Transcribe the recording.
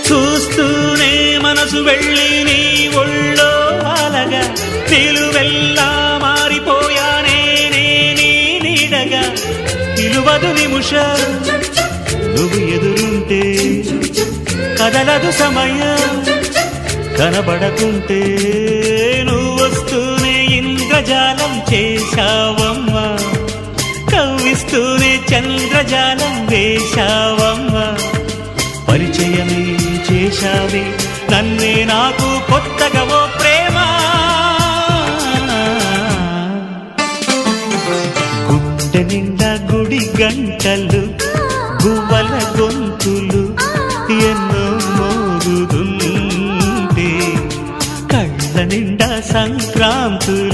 చూస్తూనే మనసు వెళ్ళి నీ ఒళ్ళో అలగా నిలువెల్లా మారిపోయానే నీ నీడగా నిలువదు నిమిషం నువ్వు ఎదురుంటే కదలదు సమయం కనబడకుంటే నువ్వు వస్తూనే ఇంద్రజాలం చేశావమ్మా కవ్విస్తూనే చంద్రజాలం వేశావమ్మా పరిచయమే చేశావే నన్నే నాకు కొత్తగా ఓ ప్రేమ గుండె నిండా గుడి గంటలు గువ్వల గొంతులు ఎన్నో మోగుతుంటే కళ్ళ నిండా సంక్రాంతులు